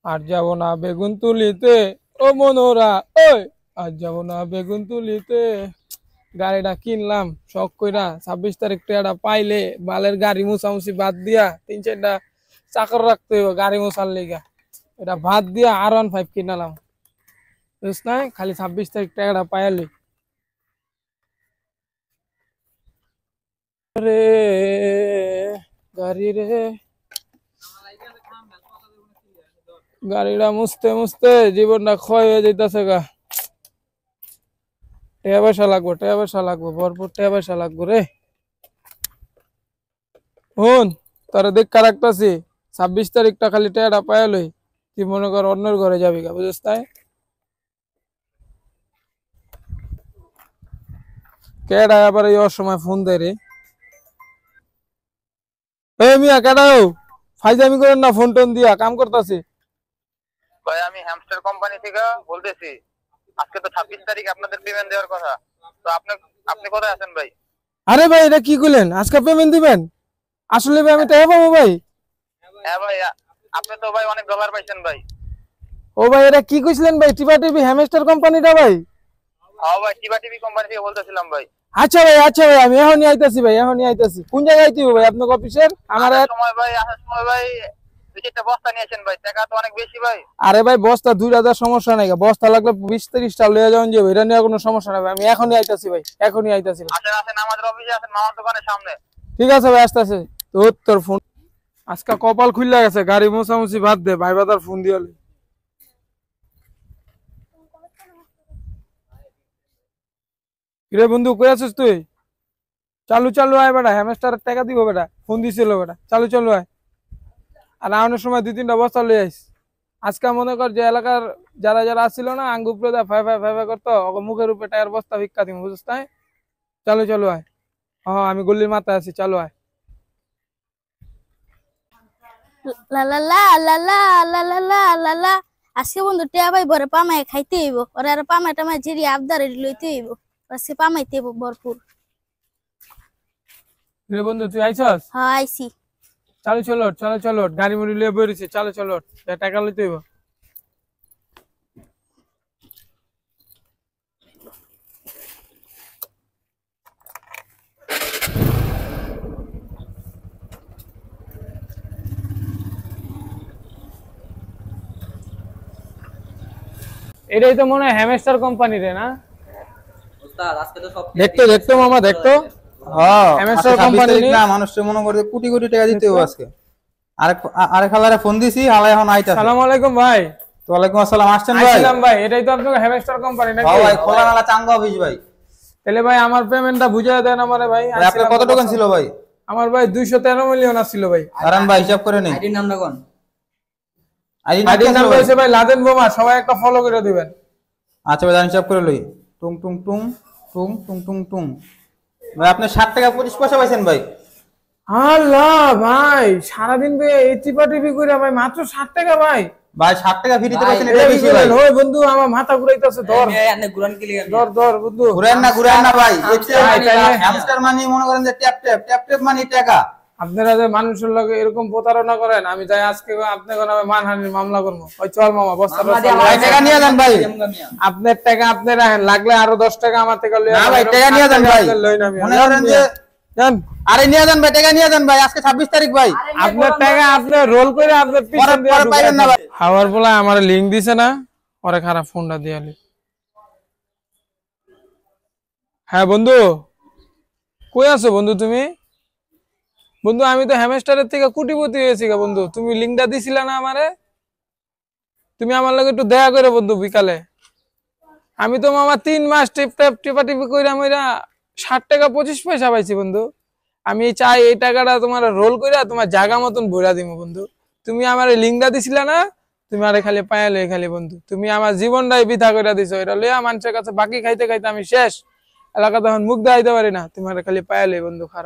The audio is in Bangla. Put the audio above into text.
আর যাব না বেগুন তুলিতে ও মনোরা ওই আর যাব না বেগুন তুলিতে গাড়িটা কিনলাম শখ কইরা 26 তারিখ টাকাটা পাইলে বালের গাড়ি মুছামুছি বাদ দিয়া 3-4টা চাকর রাখতে হইব গাড়ি মুছার লিগা এটা বাদ দিয়া R15 কিনালাম বুঝছ না খালি 26 তারিখ টাকাটা পাইলে রে গাড়ি রে গাড়িটা মুছতে মুছতে জীবনটা ক্ষয় হয়ে যাইতেছে গা টাকা পয়সা লাগবো ভরপুর টাকা পয়সা লাগবো রে হুন তোরা দেখ রাখতাছি 26 তারিখটা খালি টাকাটা পাইলই তুই মনে কর অন্যের ঘরে যাবি গা বুঝছিস তাই কেডা আবার এই অসময় ফোন দেয় রে এই মিয়া কেডাও ফাইজামি করেন না ফোন টোন দিয়া কাম করতাছি ভাই আমি হ্যামস্টার কোম্পানি থেকে বলতেছি আজকে তো 26 তারিখ আপনাদের পেমেন্ট দেওয়ার কথা তো আপনি আপনি কোথায় আছেন ভাই আরে ভাই এটা কি কইলেন আজকে পেমেন্ট দিবেন আসলে ভাই আমি টাকা পাবো ভাই হ্যাঁ ভাই আপনি তো ভাই অনেক ডলার পাইছেন ভাই ও ভাই এটা কি কইছিলেন ভাই টিপা টিভি হ্যামস্টার কোম্পানিটা ভাই হ্যাঁ ভাই টিভা টিভি কোম্পানি থেকে বলতেছিলাম ভাই আচ্ছা ভাই আমি এখনই আইতাছি কোন জায়গায় আইতিব ভাই আপনার অফিসের আমার আসার সময় ভাই দুইটা বস্তা নিয়েছেন ভাই টাকা তো অনেক বেশি ভাই আরে ভাই বস্তা 2000 সমস্যা নাই বস্তা লাগলে 20-30টা লয়ে যাওন যাবে এটা নিয়ে কোনো সমস্যা নাই ভাই আমি এখনই আইতাছি ভাই আসেন আসেন আমাদের অফিসে আসেন মামার দোকানের সামনে ঠিক আছে ভাই আসতেছে তোর ফোন আজকে কপাল খুললা গেছে গাড়ি মোছামুছি বাদ দে ভাই বাদার ফোন দিয়ালি কিরে বন্ধু কই আছিস তুই চালু আয় বেটা হ্যামস্টারের টাকা দিব বেটা ফোন দিছিল বেটা চালু আয় আর আউনের সময় 2-3টা বস্তা লই আইস আজকে মনে কর যে এলাকার যারা আসছিল না আঙ্গু প্রদা ফাই করতো ওকে মুখের উপরে টায়ার বস্তা ভিক্ষা দিম বুঝছিস তাই চালু আয় হ্যাঁ আমি গল্লির মাথায় আছি চালু আয় লা লা লা লা লা লা লা লা লা লা আজকে বন্ধু টিয়া ভাই বরে পামাই খাইতে হইব ওরে আর পামাই টামাই জিরি আবদার লইতে হইব আজকে পামাইতে হইব ভরপুর রে বন্ধু তুই আইছস হ্যাঁ আইছি চলো গাড়ি মুড়ি লিয়ে বইরেছে চলো টাকা লইতে হইব এটাই তো মনে হয় হ্যামস্টার কোম্পানি রে না ওস্তাদ আজকে তো সব দেখতো মামা দেখতো হ্যাঁ হ্যামস্টার কোম্পানি না মানুষ মনে করে কোটি কোটি টাকা দিতে হবে আজকে আরেক হালারে ফোন দিছি হালা এখন আইতাছে আসসালামু আলাইকুম ভাই ওয়ালাইকুম আসসালাম আসছেন ভাই আসসালাম ভাই এটাই তো আপনার হ্যামস্টার কোম্পানি নাকি হ্যাঁ ভাই খোলা নালা চাঙ্গা অফিস ভাই তাহলে ভাই আমার পেমেন্টটা বুঝিয়ে দেন আমারে ভাই আপনার কত টাকা ছিল ভাই আমার ভাই 213 মিলিয়ন আসছিল ভাই কারণ ভাই হিসাব করে নেই আইডির নামটা কোন আইডি নাম্বার হইছে ভাই লাদেন বোমা সবাই একটা ফলো করে দিবেন আচ্ছা ভাই হিসাব করে লই টুং টুং টুং টুং টুং টুং টুং ভাই আপনি 60 টাকা 25 পয়সা পাইছেন ভাই আল্লাহ ভাই সারাদিন ভাই এই টিপা টিপি করে ভাই মাত্র 60 টাকা ভাই 60 টাকা ফ্রিতে পাইছেন এটা বেশি ভাই ওই বন্ধু আমার মাথা ঘুরাইতেছে ধর আপনি গুরান কি লিখেন ধর বন্ধু ঘুরান না ভাই হ্যামস্টার মানি মনে করেন যে ট্যাপ মানি টাকা আপনারা যে মানুষের লগে এরকম প্রতারণা করেন আমি যাই আজকে আপনাকে নামে মানহানির মামলা করবো ওই চল মামা বস্তাটা টাকা নিয়ে যান ভাই আপনার টাকা আপনি রাখেন লাগলে আরো 10 টাকা আমার থেকে লই না ভাই টাকা নিয়ে যান ভাই মনে করেন যে জান আরে নিয়ে যান ভাই টাকা নিয়ে যান ভাই আজকে 26 তারিখ ভাই আপনার টাকা আপনি রোল করে আপনার পিছন দিয়ে পাইবেন না ভাই হাওয়ার বলা আমার লিংক দিছে না পরে খারাপ ফোনটা দিয়ালি হ্যাঁ বন্ধু কই আছো বন্ধু তুমি বন্ধু আমি তো হ্যামস্টারের থেকে কোটিপতি হয়েছি গা বন্ধু তুমি লিংকটা দিছিলা না আমারে তুমি আমার লগে একটু দয়া করে বন্ধু বিকালে আমি তো মামা 3 মাস টিপি কইরা মইরা 60 টাকা 25 পয়সা পাইছি বন্ধু আমি চাই এই টাকাটা তোমার রোল কইরা তোমার জায়গা মতন ভরা দিমু বন্ধু তুমি আমারে লিংকটা দিছিলা না তুমি আরে খালি পায়ালে খালি বন্ধু তুমি আমার জীবনটাই বৃথা কইরা দিছো এটা লইয়া মানুষের কাছে বাকি খাইতে আমি শেষ এলাকা তখন মুখ দেখাইতে পারি না তুমি আরে খালি পায়ালে বন্ধু খারাপ